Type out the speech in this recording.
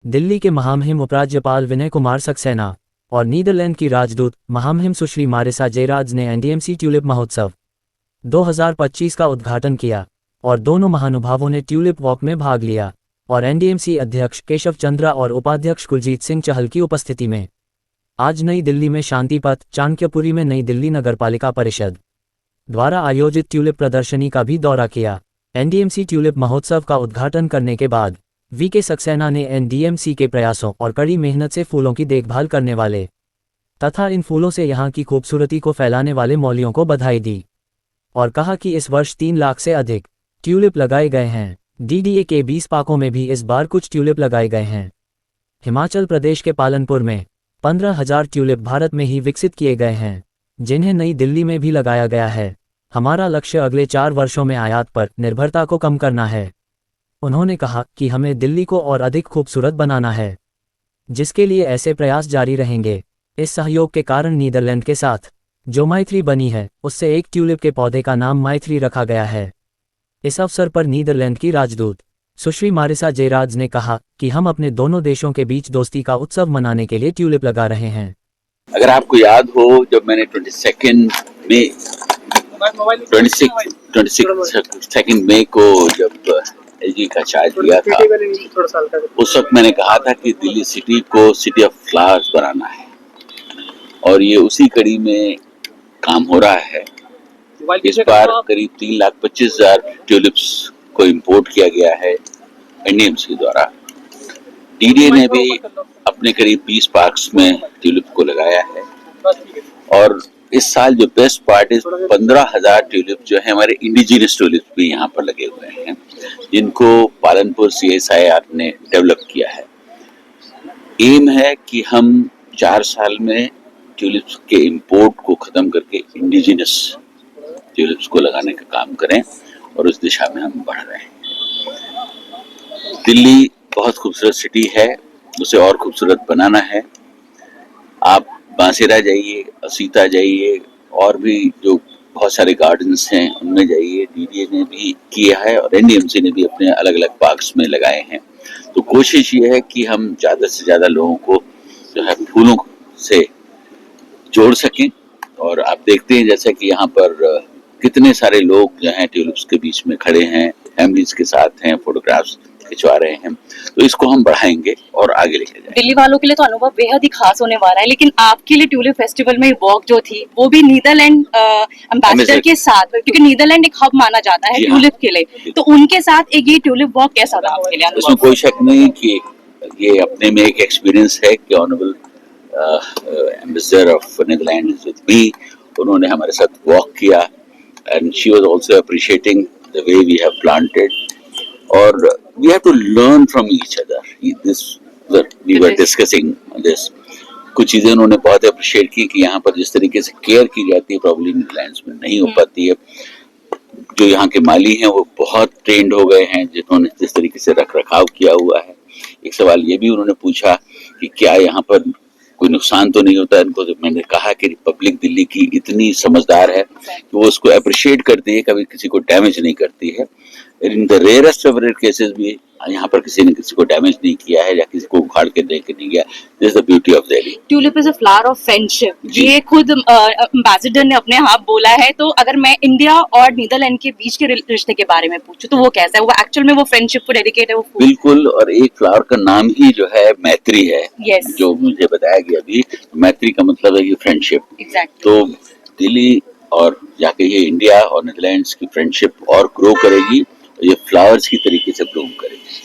दिल्ली के महामहिम उपराज्यपाल विनय कुमार सक्सेना और नीदरलैंड की राजदूत महामहिम सुश्री मारिसा जेराड्स ने एनडीएमसी ट्यूलिप महोत्सव 2025 का उद्घाटन किया और दोनों महानुभावों ने ट्यूलिप वॉक में भाग लिया और एनडीएमसी अध्यक्ष केशव चंद्रा और उपाध्यक्ष कुलजीत सिंह चहल की उपस्थिति में आज नई दिल्ली में शांति पथ चाणक्यपुरी में नई दिल्ली नगरपालिका परिषद द्वारा आयोजित ट्यूलिप प्रदर्शनी का भी दौरा किया। एनडीएमसी ट्यूलिप महोत्सव का उद्घाटन करने के बाद वीके सक्सेना ने एनडीएमसी के प्रयासों और कड़ी मेहनत से फूलों की देखभाल करने वाले तथा इन फूलों से यहाँ की खूबसूरती को फैलाने वाले मौलियों को बधाई दी और कहा कि इस वर्ष 3 लाख से अधिक ट्यूलिप लगाए गए हैं। डीडीए के 20 पार्कों में भी इस बार कुछ ट्यूलिप लगाए गए हैं। हिमाचल प्रदेश के पालनपुर में 15,000 ट्यूलिप भारत में ही विकसित किए गए हैं, जिन्हें नई दिल्ली में भी लगाया गया है। हमारा लक्ष्य अगले 4 वर्षों में आयात पर निर्भरता को कम करना है। उन्होंने कहा कि हमें दिल्ली को और अधिक खूबसूरत बनाना है, जिसके लिए ऐसे प्रयास जारी रहेंगे। इस सहयोग के कारण नीदरलैंड के साथ जो मैत्री बनी है, उससे एक ट्यूलिप के पौधे का नाम मैत्री रखा गया है। इस अवसर पर नीदरलैंड की राजदूत सुश्री मारिसा जेराड्स ने कहा कि हम अपने दोनों देशों के बीच दोस्ती का उत्सव मनाने के लिए ट्यूलिप लगा रहे हैं। अगर आपको याद हो, जब मैंने 22 मई को जब एलजी का चार्ज लिया था, उस वक्त मैंने कहा था कि दिल्ली सिटी को सिटी ऑफ फ्लावर्स बनाना है और ये उसी कड़ी में काम हो रहा है। इस बार करीब 3,25,000 ट्यूलिप्स को इंपोर्ट किया गया है एनडीएमसी द्वारा। डीडीए ने भी अपने करीब 20 पार्क्स में ट्यूलिप को लगाया है और इस साल जो बेस्ट पार्ट है, 15,000 ट्यूलिप जो है हमारे इंडिजिनस ट्यूलिप भी यहाँ पर लगे हुए हैं, जिनको पालनपुर सीएसआईआर ने डेवलप किया है। एम है कि हम 4 साल में ट्यूलिप्स के इंपोर्ट को खत्म करके इंडिजिनस ट्यूलिप्स को लगाने का काम करें और उस दिशा में हम बढ़ रहे हैं। दिल्ली बहुत खूबसूरत सिटी है, उसे और खूबसूरत बनाना है। आप बांसेरा जाइए, असीता जाइए और भी जो बहुत सारे गार्डन्स हैं उनमें जाइए। डीडीए ने भी किया है और एनडीएमसी ने भी अपने अलग अलग पार्क्स में लगाए हैं। तो कोशिश ये है कि हम ज़्यादा से ज़्यादा लोगों को जो है फूलों से जोड़ सकें। और आप देखते हैं जैसे कि यहाँ पर कितने सारे लोग जो हैं ट्यूलिप्स के बीच में खड़े हैं, फैमिलीज के साथ हैं, फोटोग्राफ्स खिंचवा रहे हैं। तो इसको हम बढ़ाएंगे और आगे लेके जाएंगे। दिल्ली वालों के लिए तो अनुभव बेहद ही खास होने वाला है, लेकिन आपके लिए ट्यूलिप फेस्टिवल में वॉक जो थी वो भी नीदरलैंड एम्बेसडर के साथ, क्योंकि नीदरलैंड एक हब माना जाता है ट्यूलिप के लिए, तो उनके साथ एक ये ट्यूलिप वॉक कैसा था आपके लिए? इसमें कोई शक नहीं कि ये अपने में एक एक्सपीरियंस है कि honourable ambassador of Netherland with me, उन्होंने हमारे साथ वॉक किया and she was also appreciating the way we have planted, or we have to learn from each other. We were discussing this. कुछ चीजें उन्होंने बहुत अप्रिशिएट की कि यहाँ पर जिस तरीके से केयर की जाती है प्रॉब्लम नीदरलैंड्स में नहीं हो पाती है। जो यहाँ के माली हैं वो बहुत ट्रेंड हो गए हैं, जिन्होंने जिस तरीके से रख रखाव किया हुआ है। एक सवाल ये भी उन्होंने पूछा कि क्या यहाँ पर कोई नुकसान तो नहीं होता इनको। तो मैंने कहा कि पब्लिक दिल्ली की इतनी समझदार है कि वो उसको अप्रिशिएट करती है, कभी किसी को डैमेज नहीं करती है। In the rarest of rare cases भी यहाँ पर किसी ने किसी को डैमेज नहीं किया है या किसी को उखाड़ के दे के नहीं गया। This is the beauty of Delhi. Tulip is a flower of friendship, ये खुद एम्बेसडर ने अपने आप बोला है। तो अगर मैं इंडिया और नीदरलैंड के बीच के रिश्ते के बारे में पूछूं तो वो कैसा है? वो एक्चुअल में वो फ्रेंडशिप को डेडिकेट है? वो बिल्कुल, और एक फ्लावर का नाम ही जो है मैत्री है। yes. जो मुझे बताया गया अभी, मैत्री का मतलब है कि फ्रेंडशिप। exactly. तो दिल्ली और जाके ये इंडिया और नीदरलैंड्स की फ्रेंडशिप और ग्रो करेगी, ये फ्लावर्स की तरीके से ब्लूम करेगी।